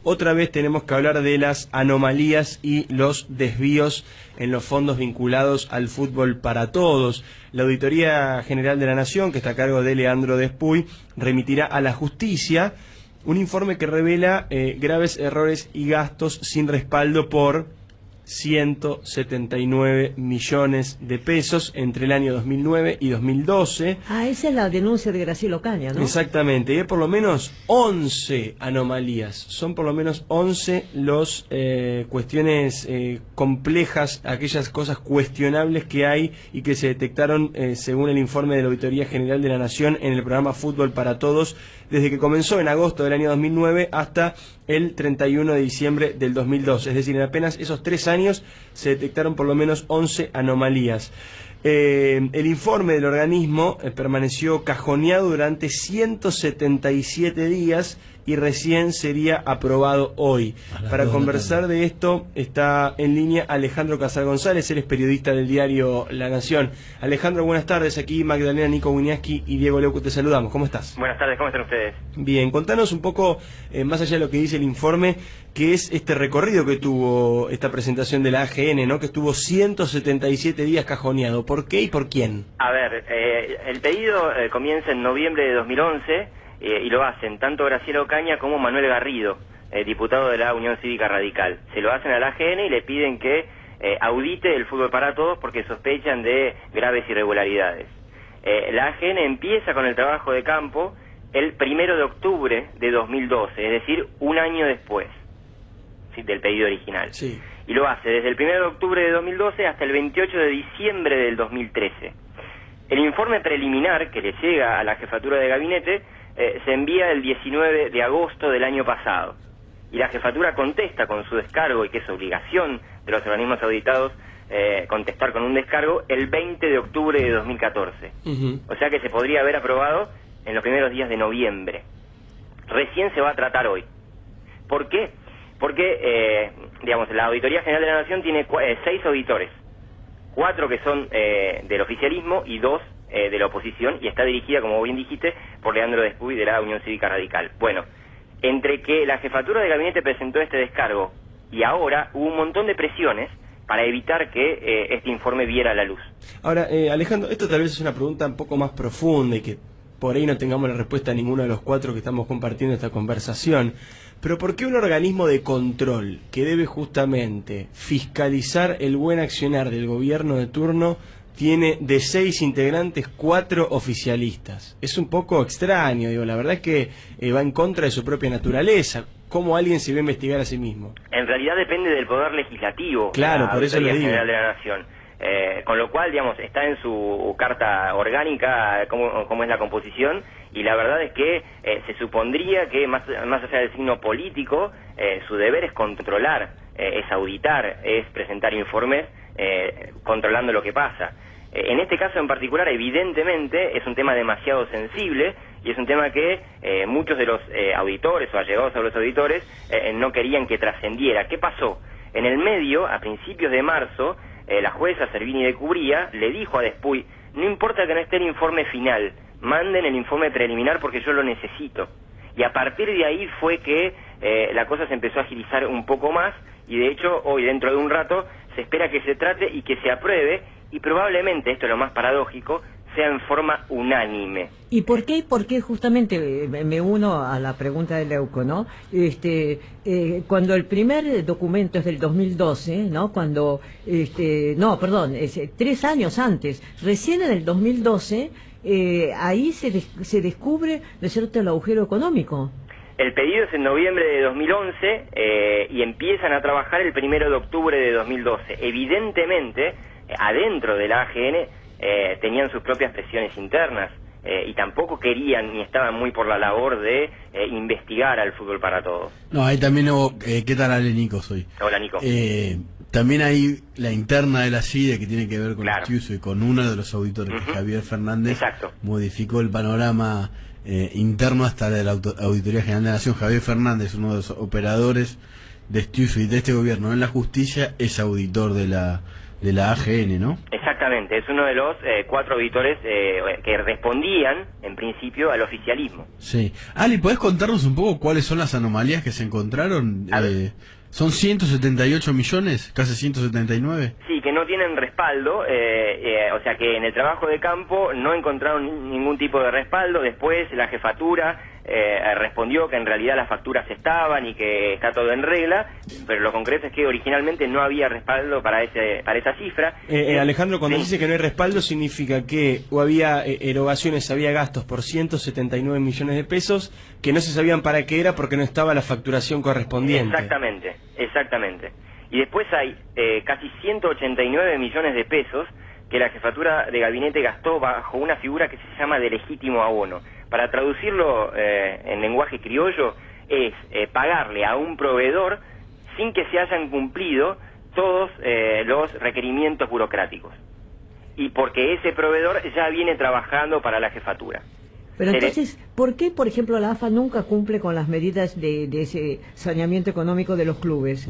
Otra vez tenemos que hablar de las anomalías y los desvíos en los fondos vinculados al fútbol para todos. La Auditoría General de la Nación, que está a cargo de Leandro Despuy, remitirá a la justicia un informe que revela graves errores y gastos sin respaldo por 179 millones de pesos entre el año 2009 y 2012. Ah, esa es la denuncia de Graciela Ocaña, ¿no? Exactamente, y hay por lo menos 11 anomalías. Son por lo menos 11 los cuestiones complejas, aquellas cosas cuestionables que hay y que se detectaron según el informe de la Auditoría General de la Nación en el programa Fútbol para Todos, desde que comenzó en agosto del año 2009 hasta el 31 de diciembre del 2012. Es decir, en apenas esos 3 años se detectaron por lo menos 11 anomalías. El informe del organismo permaneció cajoneado durante 177 días y recién sería aprobado hoy. Para conversar de esto está en línea Alejandro Casal González, él es periodista del diario La Nación. Alejandro, buenas tardes. Aquí Magdalena Nico Winiaski y Diego Leuco te saludamos. ¿Cómo estás? Buenas tardes, ¿cómo están ustedes? Bien, contanos un poco, más allá de lo que dice el informe, qué es este recorrido que tuvo esta presentación de la AGN, ¿no? Que estuvo 177 días cajoneado. ¿Por qué y por quién? A ver, el pedido comienza en noviembre de 2011 y lo hacen tanto Graciela Ocaña como Manuel Garrido, diputado de la Unión Cívica Radical. Se lo hacen a la AGN y le piden que audite el fútbol para todos porque sospechan de graves irregularidades. La AGN empieza con el trabajo de campo el 1 de octubre de 2012, es decir, un año después, ¿sí?, del pedido original. Sí. Y lo hace desde el 1 de octubre de 2012 hasta el 28 de diciembre del 2013. El informe preliminar que le llega a la jefatura de gabinete se envía el 19 de agosto del año pasado. Y la jefatura contesta con su descargo, y que es obligación de los organismos auditados contestar con un descargo, el 20 de octubre de 2014. O sea que se podría haber aprobado en los primeros días de noviembre. Recién se va a tratar hoy. ¿Por qué? Porque, digamos, la Auditoría General de la Nación tiene 6 auditores, 4 que son del oficialismo y 2 de la oposición, y está dirigida, como bien dijiste, por Leandro Despuy de la Unión Cívica Radical. Bueno, entre que la jefatura de gabinete presentó este descargo y ahora hubo un montón de presiones para evitar que este informe viera la luz. Ahora, Alejandro, esto tal vez es una pregunta un poco más profunda y que por ahí no tengamos la respuesta a ninguno de los 4 que estamos compartiendo esta conversación, pero ¿por qué un organismo de control que debe justamente fiscalizar el buen accionar del gobierno de turno tiene de 6 integrantes 4 oficialistas? Es un poco extraño, digo, la verdad es que va en contra de su propia naturaleza. ¿Cómo alguien se va a investigar a sí mismo? En realidad depende del poder legislativo. Claro, por eso lo digo. General de la Nación. Con lo cual, digamos, está en su carta orgánica cómo es la composición, y la verdad es que se supondría que más allá del signo político, su deber es controlar, es auditar, es presentar informes controlando lo que pasa. En este caso en particular, evidentemente, es un tema demasiado sensible y es un tema que muchos de los auditores o allegados a los auditores no querían que trascendiera. ¿Qué pasó? En el medio, a principios de marzo, la jueza Servini de Cubría le dijo a Despuy: no importa que no esté el informe final, manden el informe preliminar porque yo lo necesito. Y a partir de ahí fue que la cosa se empezó a agilizar un poco más, y de hecho hoy, dentro de un rato, se espera que se trate y que se apruebe, y probablemente, esto es lo más paradójico, sea en forma unánime. ¿Y por qué? Porque justamente me uno a la pregunta de Leuco, ¿no? Cuando el primer documento es del 2012, ¿no? Cuando, no, perdón, 3 años antes, recién en el 2012, ahí se descubre, ¿no es cierto?, el agujero económico. El pedido es en noviembre de 2011 y empiezan a trabajar el 1 de octubre de 2012. Evidentemente, adentro de la AGN tenían sus propias presiones internas y tampoco querían ni estaban muy por la labor de investigar al fútbol para todos. No, ahí también hubo... ¿qué tal, Ale? Nico soy. Hola, Nico. También hay la interna de la CIDE que tiene que ver con Claro. el Chiuso y con uno de los auditores, que Javier Fernández. Exacto. Modificó el panorama interno hasta de la Auditoría General de la Nación. Javier Fernández, uno de los operadores de Chiuso y de este gobierno en la justicia, es auditor de la AGN, ¿no? Exactamente. Exactamente, es uno de los 4 auditores que respondían, en principio, al oficialismo. Sí. Ali, ¿podés contarnos un poco cuáles son las anomalías que se encontraron? ¿Son 178 millones? ¿Casi 179? Sí, que no tienen respaldo, o sea que en el trabajo de campo no encontraron ningún tipo de respaldo. Después la jefatura respondió que en realidad las facturas estaban y que está todo en regla, pero lo concreto es que originalmente no había respaldo para esa cifra. Alejandro, cuando sí. dice que no hay respaldo, significa que había erogaciones, había gastos por 179 millones de pesos que no se sabían para qué era porque no estaba la facturación correspondiente. Exactamente. Y después hay casi 189 millones de pesos que la jefatura de gabinete gastó bajo una figura que se llama de legítimo abono. Para traducirlo en lenguaje criollo, es pagarle a un proveedor sin que se hayan cumplido todos los requerimientos burocráticos. Y porque ese proveedor ya viene trabajando para la jefatura. Pero entonces, ¿por qué, por ejemplo, la AFA nunca cumple con las medidas de ese saneamiento económico de los clubes?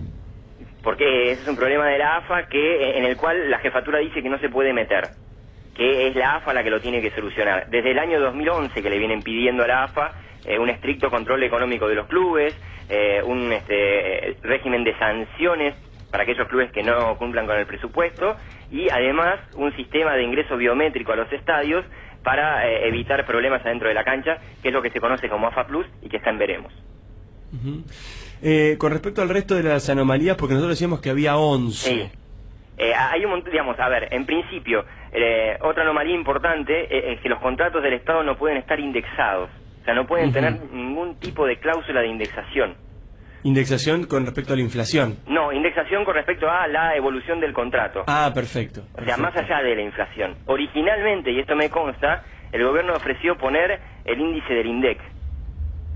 Porque ese es un problema de la AFA en el cual la jefatura dice que no se puede meter, que es la AFA la que lo tiene que solucionar. Desde el año 2011 que le vienen pidiendo a la AFA un estricto control económico de los clubes, un régimen de sanciones para aquellos clubes que no cumplan con el presupuesto y además un sistema de ingreso biométrico a los estadios para evitar problemas adentro de la cancha, que es lo que se conoce como AFA Plus y que está en veremos. Con respecto al resto de las anomalías, porque nosotros decíamos que había 11. Sí. Hay un montón, digamos, a ver, en principio, otra anomalía importante es que los contratos del Estado no pueden estar indexados, o sea, no pueden tener ningún tipo de cláusula de indexación. ¿Indexación con respecto a la inflación? No, indexación con respecto a la evolución del contrato. Ah, perfecto. O sea, más allá de la inflación. Originalmente, y esto me consta, el gobierno ofreció poner el índice del INDEC.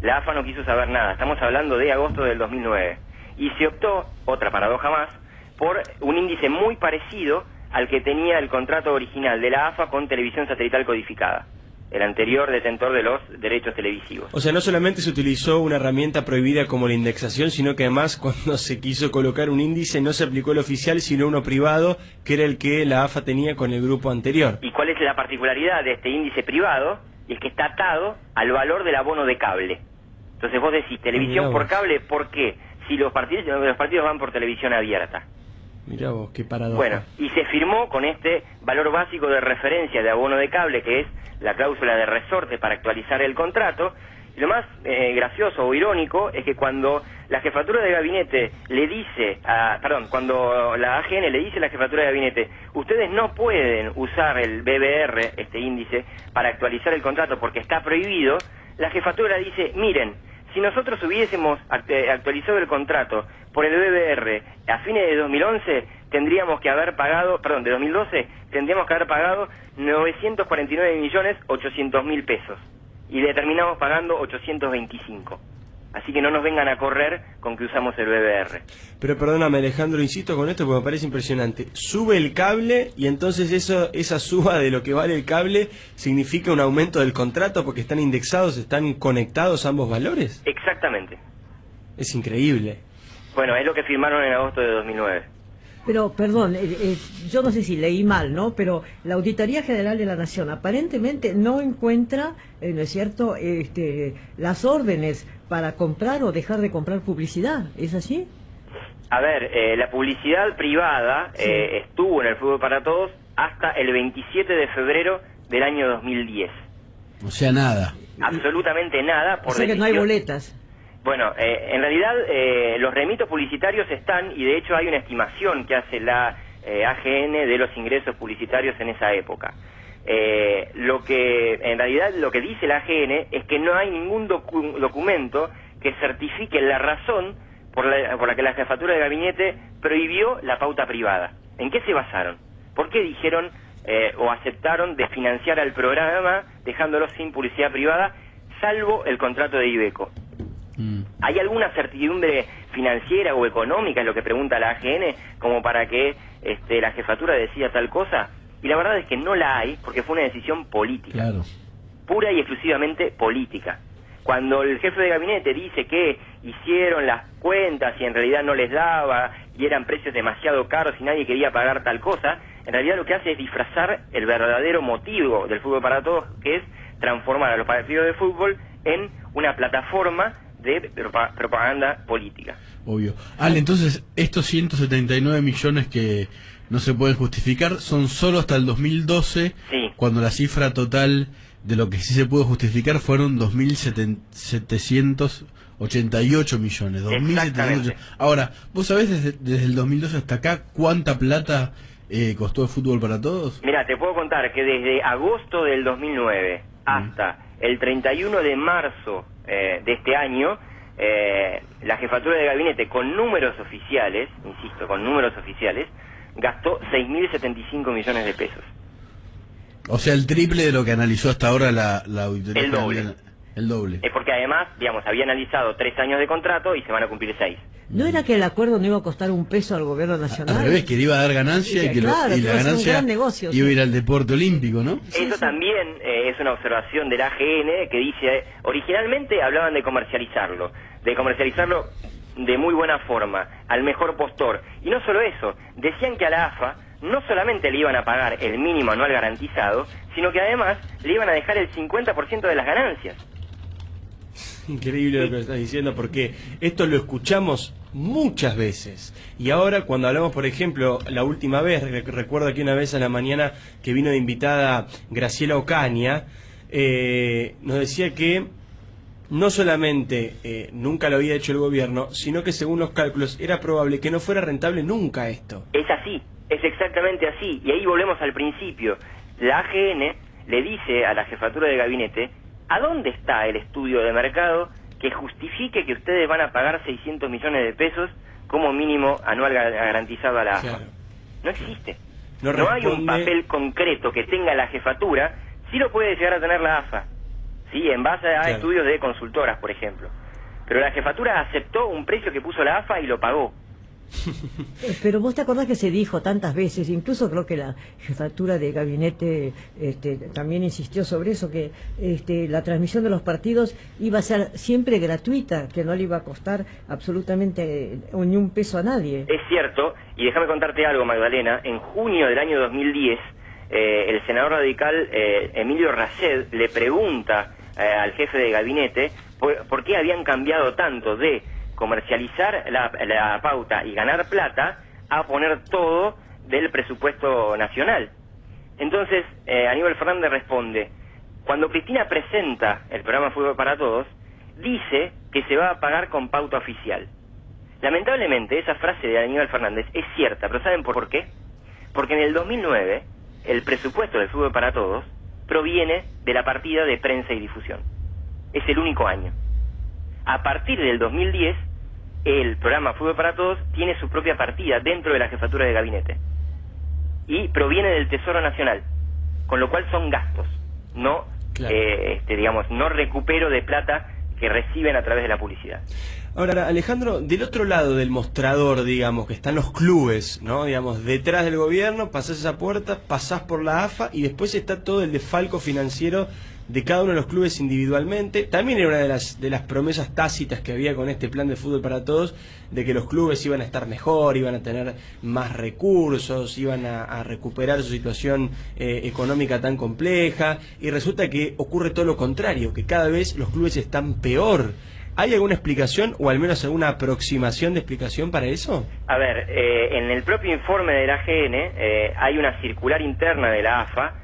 La AFA no quiso saber nada, estamos hablando de agosto del 2009. Y se optó, otra paradoja más, por un índice muy parecido al que tenía el contrato original de la AFA con Televisión Satelital Codificada, el anterior detentor de los derechos televisivos. O sea, no solamente se utilizó una herramienta prohibida como la indexación, sino que además cuando se quiso colocar un índice no se aplicó el oficial, sino uno privado, que era el que la AFA tenía con el grupo anterior. ¿Y cuál es la particularidad de este índice privado? Y es que está atado al valor del abono de cable. Entonces vos decís, televisión por cable, ¿por qué? Si los partidos van por televisión abierta. Mirá vos, qué paradoja. Bueno, y se firmó con este valor básico de referencia de abono de cable, que es la cláusula de resorte para actualizar el contrato. Y lo más gracioso o irónico es que cuando la jefatura de gabinete le dice, cuando la AGN le dice a la jefatura de gabinete, ustedes no pueden usar el BBR, este índice, para actualizar el contrato porque está prohibido, la jefatura dice, miren, si nosotros hubiésemos actualizado el contrato por el BBR a fines de 2011, tendríamos que haber pagado, de 2012, tendríamos que haber pagado 949.800.000 pesos. Y le terminamos pagando 825. Así que no nos vengan a correr con que usamos el BBR. Pero perdóname, Alejandro, insisto con esto porque me parece impresionante. Sube el cable y entonces esa suba de lo que vale el cable significa un aumento del contrato porque están indexados, están conectados ambos valores. Exactamente. Es increíble. Bueno, es lo que firmaron en agosto de 2009. Pero, perdón, yo no sé si leí mal, ¿no? Pero la Auditoría General de la Nación aparentemente no encuentra, ¿no es cierto?, las órdenes para comprar o dejar de comprar publicidad. ¿Es así? A ver, la publicidad privada estuvo en el Fútbol para Todos hasta el 27 de febrero del año 2010. O sea, nada. Absolutamente nada. O sea que no hay boletas. Bueno, en realidad los remitos publicitarios están, y de hecho hay una estimación que hace la AGN de los ingresos publicitarios en esa época. En realidad lo que dice la AGN es que no hay ningún documento que certifique la razón por la que la jefatura de gabinete prohibió la pauta privada. ¿En qué se basaron? ¿Por qué dijeron o aceptaron desfinanciar al programa dejándolo sin publicidad privada, salvo el contrato de Iveco? ¿Hay alguna certidumbre financiera o económica, es lo que pregunta la AGN, como para que la jefatura decida tal cosa? Y la verdad es que no la hay, porque fue una decisión política. Claro. Pura y exclusivamente política. Cuando el jefe de gabinete dice que hicieron las cuentas y en realidad no les daba y eran precios demasiado caros y nadie quería pagar tal cosa, en realidad lo que hace es disfrazar el verdadero motivo del fútbol para todos, que es transformar a los partidos de fútbol en una plataforma de propaganda política. Obvio. Ale, entonces, estos 179 millones que no se pueden justificar son solo hasta el 2012, Sí. cuando la cifra total de lo que sí se pudo justificar fueron 2.788 millones. 2.788. Ahora, ¿vos sabés desde el 2012 hasta acá cuánta plata costó el fútbol para todos? Mira, te puedo contar que desde agosto del 2009 hasta el 31 de marzo de este año, la jefatura de gabinete con números oficiales, insisto, con números oficiales, gastó 6.075 millones de pesos. O sea, el triple de lo que analizó hasta ahora la auditoría. El doble. General. El doble. Es porque además, digamos, había analizado 3 años de contrato y se van a cumplir 6. ¿No era que el acuerdo no iba a costar un peso al gobierno nacional? Al revés, que le iba a dar ganancia y que Claro, y que la iba a ser un ganancia gran negocio, iba a sí. ir al deporte olímpico, ¿no? Eso también es una observación del AGN que dice, originalmente hablaban de comercializarlo de muy buena forma, al mejor postor. Y no solo eso, decían que a la AFA no solamente le iban a pagar el mínimo anual garantizado, sino que además le iban a dejar el 50% de las ganancias. Increíble lo que estás diciendo, porque esto lo escuchamos muchas veces. Y ahora cuando hablamos, por ejemplo, la última vez, recuerdo que una vez a la mañana que vino de invitada Graciela Ocaña, nos decía que no solamente nunca lo había hecho el gobierno, sino que según los cálculos era probable que no fuera rentable nunca esto. Es así, es exactamente así. Y ahí volvemos al principio. La AGN le dice a la jefatura de gabinete, ¿a dónde está el estudio de mercado que justifique que ustedes van a pagar 600 millones de pesos como mínimo anual garantizado a la AFA? Claro. No existe. No No hay un responde- papel concreto que tenga la jefatura, sí lo puede llegar a tener la AFA, sí, en base a Claro. estudios de consultoras, por ejemplo. Pero la jefatura aceptó un precio que puso la AFA y lo pagó. Pero vos te acordás que se dijo tantas veces, incluso creo que la jefatura de gabinete también insistió sobre eso, que la transmisión de los partidos iba a ser siempre gratuita, que no le iba a costar absolutamente ni un peso a nadie. Es cierto, y déjame contarte algo, Magdalena, en junio del año 2010, el senador radical Emilio Raced le pregunta al jefe de gabinete por qué habían cambiado tanto de comercializar la pauta y ganar plata a poner todo del presupuesto nacional. Entonces, Aníbal Fernández responde, cuando Cristina presenta el programa Fútbol para Todos, dice que se va a pagar con pauta oficial. Lamentablemente, esa frase de Aníbal Fernández es cierta, pero ¿saben por qué? Porque en el 2009, el presupuesto del Fútbol para Todos proviene de la partida de prensa y difusión. Es el único año. A partir del 2010, el programa Fútbol para Todos tiene su propia partida dentro de la jefatura de gabinete. Y proviene del Tesoro Nacional, con lo cual son gastos, no, Claro. digamos, no recupero de plata que reciben a través de la publicidad. Ahora, Alejandro, del otro lado del mostrador, digamos, que están los clubes, ¿no? Digamos, detrás del gobierno, pasás esa puerta, pasás por la AFA y después está todo el desfalco financiero de cada uno de los clubes individualmente. También era una de las promesas tácitas que había con este plan de fútbol para todos, de que los clubes iban a estar mejor, iban a tener más recursos, iban a recuperar su situación económica tan compleja, y resulta que ocurre todo lo contrario, que cada vez los clubes están peor. ¿Hay alguna explicación o al menos alguna aproximación de explicación para eso? A ver, en el propio informe de la AGN hay una circular interna de la AFA,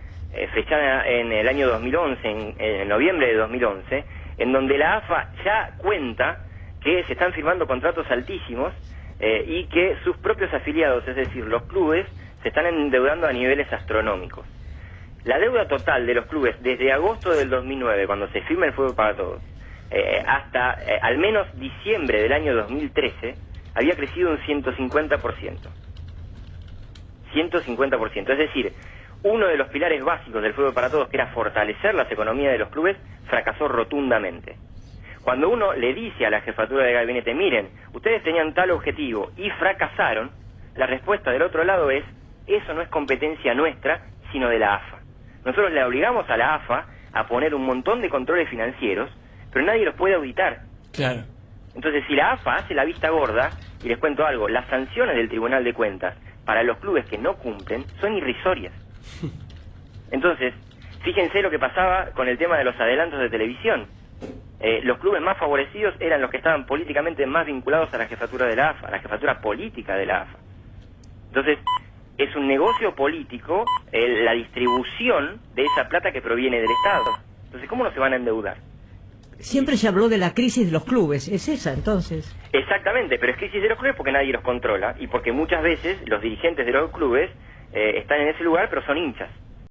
fechada en el año 2011, en noviembre de 2011, en donde la AFA ya cuenta que se están firmando contratos altísimos y que sus propios afiliados, es decir, los clubes, se están endeudando a niveles astronómicos. La deuda total de los clubes desde agosto del 2009, cuando se firma el Fútbol para Todos, hasta al menos diciembre del año 2013, había crecido un 150%. 150%. Es decir, uno de los pilares básicos del Fútbol para Todos, que era fortalecer las economías de los clubes, fracasó rotundamente. Cuando uno le dice a la jefatura de gabinete, miren, ustedes tenían tal objetivo y fracasaron, la respuesta del otro lado es, eso no es competencia nuestra, sino de la AFA. Nosotros le obligamos a la AFA a poner un montón de controles financieros, pero nadie los puede auditar. Claro. Entonces, si la AFA hace la vista gorda, y les cuento algo, las sanciones del Tribunal de Cuentas para los clubes que no cumplen son irrisorias. Entonces, fíjense lo que pasaba con el tema de los adelantos de televisión. Los clubes más favorecidos eran los que estaban políticamente más vinculados a la jefatura de la AFA, a la jefatura política de la AFA. Entonces, es un negocio político la distribución de esa plata que proviene del Estado. Entonces, ¿cómo no se van a endeudar? Siempre se habló de la crisis de los clubes, ¿es esa entonces? Exactamente, pero es crisis de los clubes porque nadie los controla y porque muchas veces los dirigentes de los clubes están en ese lugar pero son hinchas.